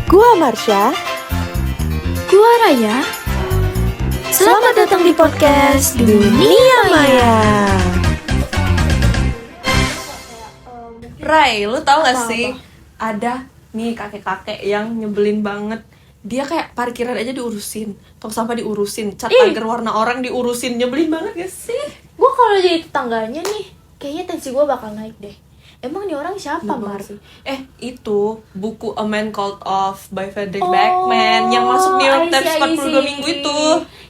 Gua Marsha. Gua Raya. Selamat datang di podcast Dunia Maya. Ray, lu tau gak Apa-apa? sih? Ada nih kakek-kakek yang nyebelin banget. Dia kayak parkiran aja diurusin, tong sampah diurusin, cat pagar warna orang diurusin. Nyebelin banget gak sih? Gue kalau jadi tetangganya nih, kayaknya tensi gue bakal naik deh. Emang nih orang siapa, Mar? Itu buku A Man Called Off by Frederick Backman yang masuk New York Times 42 minggu itu.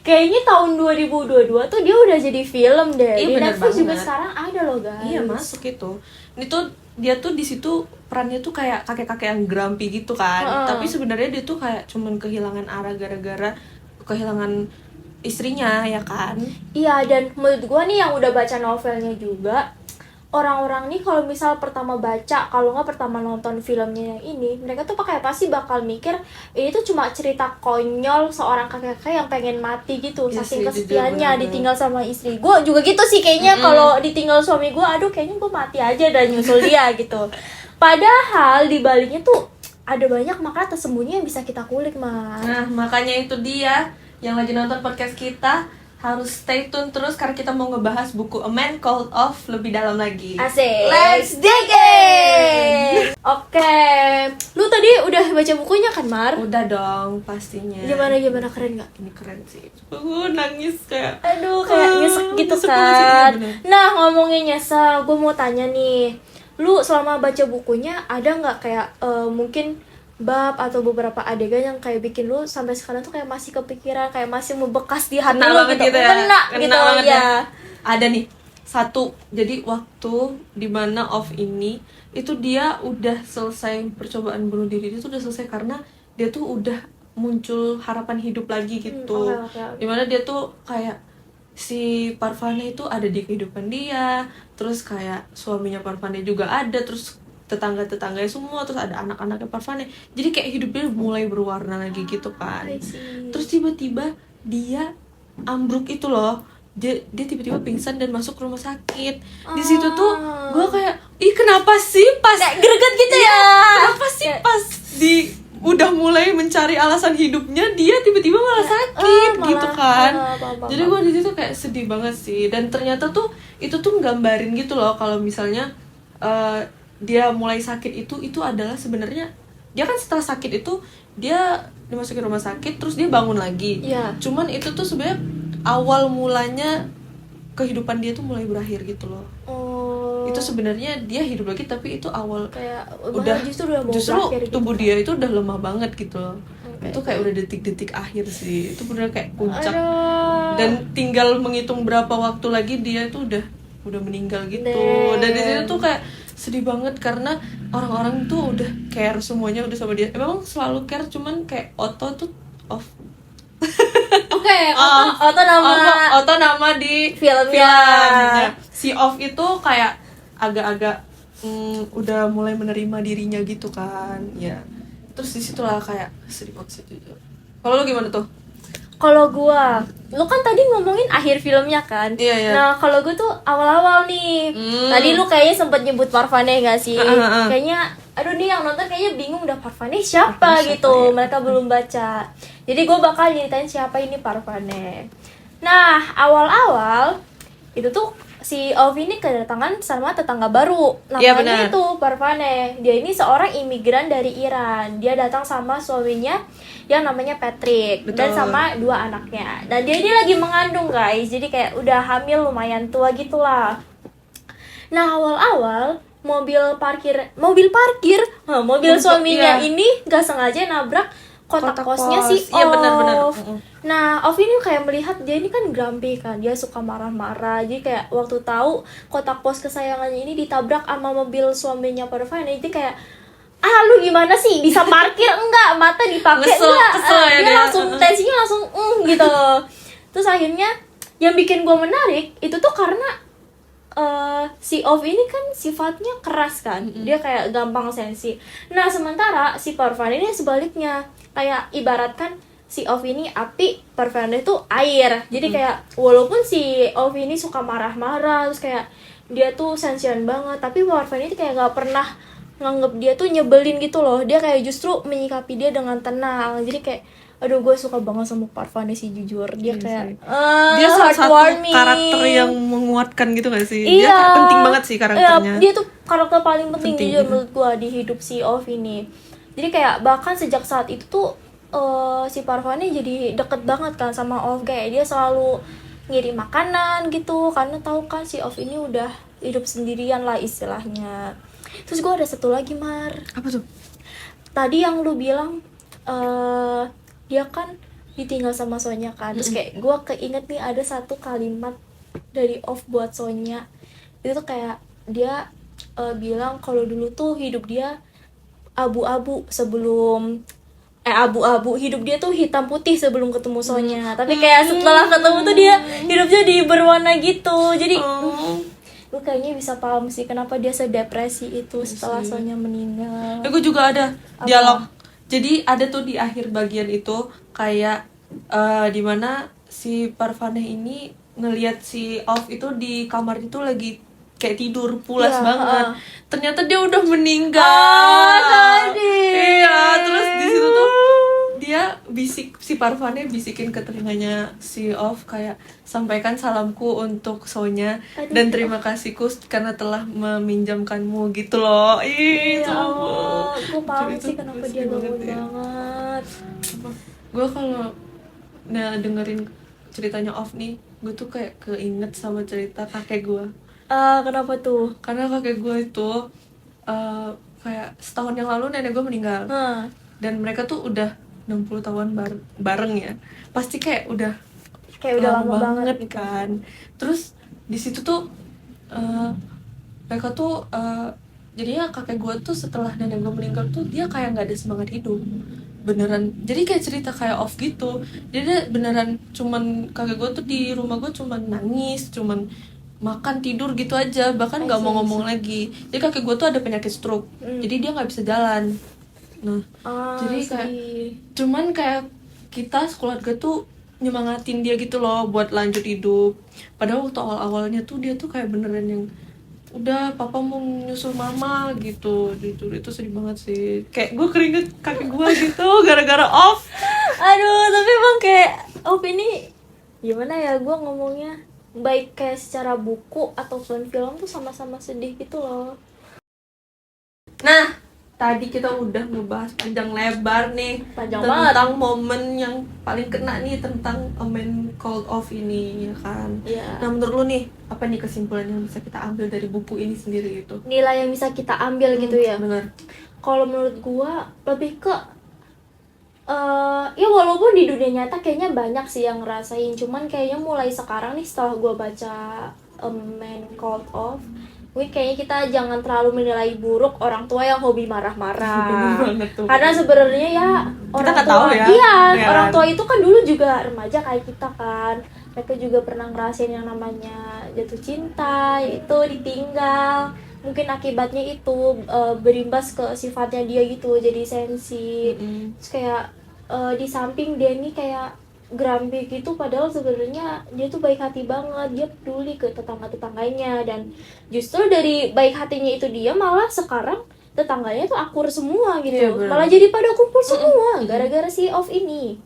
Kayaknya tahun 2022 tuh dia udah jadi film deh. Iya, Di bener Netflix juga banget. sekarang ada loh, guys. Iya, masuk itu. Ini tuh dia tuh di situ perannya tuh kayak kakek-kakek yang grumpy gitu kan. Tapi sebenarnya dia tuh kayak cuman kehilangan arah gara-gara kehilangan istrinya, ya kan? Iya, dan menurut gue nih yang udah baca novelnya juga, orang-orang nih kalau misal pertama baca, kalau nggak pertama nonton filmnya yang ini, mereka tuh pasti bakal mikir ini tuh cuma cerita konyol seorang kakek-kakek yang pengen mati gitu, Iya saking sih, kesepiannya jujur, bener-bener. ditinggal sama istri. Gue juga gitu sih kayaknya kalau ditinggal suami gue, aduh kayaknya gue mati aja dan nyusul dia gitu. Padahal di baliknya tuh ada banyak makna tersembunyi yang bisa kita kulik, Mas. Nah, makanya itu dia yang lagi nonton podcast kita harus stay tune terus karena kita mau ngebahas buku A Man Called Off lebih dalam lagi. Asik. Let's dig in. Oke, lu tadi udah baca bukunya kan, Mar? Udah dong, pastinya. Gimana keren nggak? Ini keren sih. Nangis kayak. Aduh, kayak nyesek gitu nyesek kan. banget sih, bener-bener. Nah, ngomongin nyesek, gue mau tanya nih, lu selama baca bukunya ada nggak kayak mungkin bab atau beberapa adegan yang kayak bikin lu sampai sekarang tuh kayak masih kepikiran, kayak masih membekas di hati Kena lu banget gitu, gitu ya. kena gitu banget ya. Ada nih satu. Jadi waktu dimana Off ini itu dia udah selesai percobaan bunuh diri, dia tuh udah selesai karena dia tuh udah muncul harapan hidup lagi gitu. Oke. Dimana dia tuh kayak si Parvana itu ada di kehidupan dia, terus kayak suaminya Parvana juga ada, terus tetangga-tetangganya semua, terus ada anak-anaknya Parvana. Jadi kayak hidupnya mulai berwarna lagi gitu kan. I see. Terus tiba-tiba dia ambruk itu loh. Dia tiba-tiba pingsan dan masuk rumah sakit. Di situ tuh gue kayak, ih kenapa sih pas Kayak greget gitu ya. kenapa sih pas di udah mulai mencari alasan hidupnya dia tiba-tiba malah sakit malah, gitu kan. paham. Jadi gue di situ kayak sedih banget sih. Dan ternyata tuh itu tuh nggambarin gitu loh kalau misalnya dia mulai sakit itu adalah sebenarnya dia kan setelah sakit itu dia dimasukin rumah sakit terus dia bangun lagi. Iya. Cuman itu tuh sebenarnya awal mulanya kehidupan dia tuh mulai berakhir gitu loh. Oh. Itu sebenarnya dia hidup lagi tapi itu awal Kayak udah justru udah mau justru berakhir gitu. tubuh dia itu udah lemah banget gitu loh. Oke. Itu kayak udah detik-detik akhir sih. Itu bener kayak puncak. Aduh. Dan tinggal menghitung berapa waktu lagi dia itu udah meninggal gitu. Damn. Dan di situ tuh kayak sedih banget karena orang-orang tuh udah care semuanya udah sama dia. Memang selalu care cuman kayak Otto tuh off. Oke, Otto nama Otto nama di filmnya. Si Off itu kayak agak-agak udah mulai menerima dirinya gitu kan. Ya. Terus disitulah kayak sedih banget sih jujur. Kalau lu gimana tuh? Kalau gua, lu kan tadi ngomongin akhir filmnya kan? Iya, iya. Nah, kalau gua tuh awal-awal nih. Tadi lu kayaknya sempet nyebut Parvane gak sih? Kayaknya, aduh nih yang nonton kayaknya bingung udah Parvane siapa Parvane siapa, gitu. ya? Mereka belum baca. Jadi gua bakal nyeritain siapa ini Parvane. Nah, awal-awal itu tuh si Ovi ini kedatangan sama tetangga baru. Iya, Namanya benar. itu Parvane. Dia ini seorang imigran dari Iran. Dia datang sama suaminya yang namanya Patrick. Dan Betul. sama dua anaknya. Dan dia ini lagi mengandung, guys. Jadi kayak udah hamil lumayan tua gitulah. Nah, awal-awal mobil suaminya iya. ini gak sengaja nabrak kotak Kotak kosnya pos. si Iya, benar-benar. Off. Nah, Off ini kayak melihat dia ini kan grumpy kan, dia suka marah-marah. Jadi kayak waktu tahu kotak pos kesayangannya ini ditabrak sama mobil suaminya Parvana, itu kayak lu gimana sih bisa parkir enggak, mata dipakai Kesel enggak. ya Dia dia. langsung tensinya langsung gitu. Terus akhirnya yang bikin gue menarik itu tuh karena si Off ini kan sifatnya keras kan, dia kayak gampang sensi. Nah sementara si Parvana ini sebaliknya, kayak ibaratkan si Off ini api, Parvana itu air. Jadi kayak walaupun si Off ini suka marah-marah, terus kayak dia tuh sensian banget, tapi Parvana itu kayak gak pernah nganggep dia tuh nyebelin gitu loh. Dia kayak justru menyikapi dia dengan tenang. Jadi kayak aduh, gue suka banget sama Parvane sih, jujur. Dia Iya kayak sih. Dia salah satu heartwarming. karakter yang menguatkan gitu gak sih? Iya. Dia kayak penting banget sih karakternya. Iya, dia tuh karakter paling penting, Penting, jujur iya. menurut gue di hidup si Off ini. Jadi kayak bahkan sejak saat itu tuh si Parvane jadi deket banget kan sama Off. Kayak dia selalu ngirim makanan gitu, karena tahu kan si Off ini udah hidup sendirian lah istilahnya. Terus gue ada satu lagi, Mar. Apa tuh? Tadi yang lu bilang dia kan ditinggal sama Sonya kan. Terus kayak gue keinget nih ada satu kalimat dari Off buat Sonya. Itu tuh kayak dia bilang kalau dulu tuh hidup dia abu-abu sebelum abu-abu, hidup dia tuh hitam putih sebelum ketemu Sonya. Tapi kayak setelah ketemu tuh dia hidupnya di berwarna gitu. Jadi gue kayaknya bisa paham sih kenapa dia sedepresi itu setelah Sonya meninggal. Gue juga ada dialog. Jadi ada tuh di akhir bagian itu kayak dimana si Parvane ini ngelihat si Off itu di kamar itu lagi kayak tidur pulas Iya, banget. Ternyata dia udah meninggal. Tadi. Iya, terus di situ tuh dia si Parvane bisikin ke telinganya si Off kayak sampaikan salamku untuk Sonya dan terima kasihku karena telah meminjamkanmu gitu loh. Ih, Ya Allah, gue paham sih kenapa dia gaul ya. banget. Gue kalau dengerin ceritanya Off nih, gue tuh kayak keinget sama cerita kakek gue. Kenapa tuh? Karena kakek gue itu kayak setahun yang lalu nenek gue meninggal. Dan mereka tuh udah 60 tahun bareng ya. Pasti kayak udah lama banget gitu. kan. Terus di situ tuh mereka tuh jadinya kakek gue tuh setelah nenek gue meninggal tuh dia kayak nggak ada semangat hidup beneran. Jadi kayak cerita kayak Off gitu. Jadi dia beneran cuman kakek gue tuh di rumah gue cuman nangis, cuman makan tidur gitu aja, bahkan nggak mau ngomong lagi. Jadi kakek gue tuh ada penyakit stroke, jadi dia nggak bisa jalan. Nah, jadi kayak cuman kayak kita sekeluarga tuh nyemangatin dia gitu loh buat lanjut hidup. Padahal waktu awal-awalnya tuh dia tuh kayak beneran yang udah papa mau nyusul mama gitu. Itu sedih banget sih. Kayak gue keringet kakek gue gitu gara-gara Off. Aduh, tapi emang kayak Off ini gimana ya, gue ngomongnya, baik kayak secara buku ataupun film tuh sama-sama sedih gitu loh. Nah, tadi kita udah ngebahas panjang lebar nih Panjang tentang momen yang paling kena nih tentang A Man Called Off ini, ya kan? Iya. Nah, menurut lu nih, apa nih kesimpulan yang bisa kita ambil dari buku ini sendiri itu? Nilai yang bisa kita ambil gitu ya. Benar. Kalau menurut gua lebih ke ya walaupun di dunia nyata kayaknya banyak sih yang ngerasain, cuman kayaknya mulai sekarang nih setelah gua baca A Man Called Off, mungkin kayaknya kita jangan terlalu menilai buruk orang tua yang hobi marah-marah. Bener banget tuh. Karena sebenarnya ya orang nggak tua tahu ya. iya, Ya orang kan? tua itu kan dulu juga remaja kayak kita kan. Mereka juga pernah ngerasain yang namanya jatuh cinta, itu ditinggal. Mungkin akibatnya itu berimbas ke sifatnya dia gitu, jadi sensi. Terus kayak di samping dia nih kayak grumpy gitu, padahal sebenarnya dia tuh baik hati banget, dia peduli ke tetangga-tetangganya, dan justru dari baik hatinya itu dia malah sekarang tetangganya tuh akur semua gitu. Iya, bener. Malah jadi pada kumpul semua gara-gara si Off ini.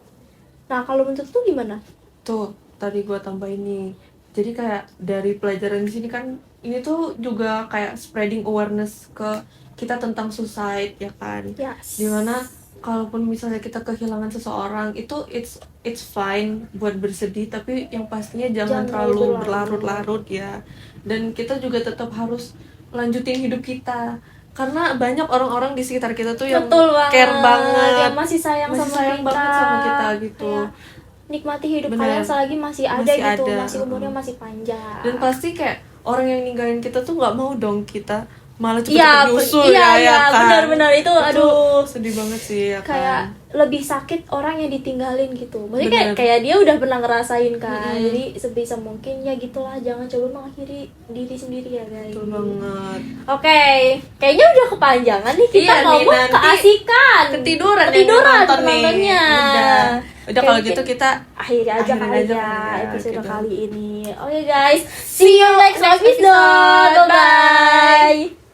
Nah, kalau menurut tuh gimana? Tuh, tadi gua tambahin nih. Jadi kayak dari pelajaran di sini kan ini tuh juga kayak spreading awareness ke kita tentang suicide, ya kan? Yes. Dimana kalaupun misalnya kita kehilangan seseorang itu it's fine buat bersedih, tapi yang pastinya jangan terlalu berlarut-larut ya. Dan kita juga tetap harus lanjutin hidup kita, karena banyak orang-orang di sekitar kita tuh yang Betul banget, care banget, yang masih sayang sayang banget sama kita gitu. Kayak nikmati hidup Bener. kalian selagi masih ada Masih gitu, ada. masih umurnya masih panjang. Dan pasti kayak orang yang ninggalin kita tuh nggak mau dong kita malah Iya, cepet-cepet nyusul ya kan. benar-benar itu aduh sedih banget sih ya kayak kan. lebih sakit orang yang ditinggalin gitu. Maksudnya Bener. kayak dia udah pernah ngerasain kan. Jadi sebisa mungkin ya gitulah, jangan coba mengakhiri diri sendiri ya guys. Betul banget. Oke, kayaknya udah kepanjangan nih kita Iya nih, ngomong nanti keasikan. Ketiduran yang nonton nih. penontonnya. Udah kalau gitu kita akhiri aja akhirin kali aja ya kali ya, episode gitu. kali ini. Oke guys, see you next episode. Bye bye.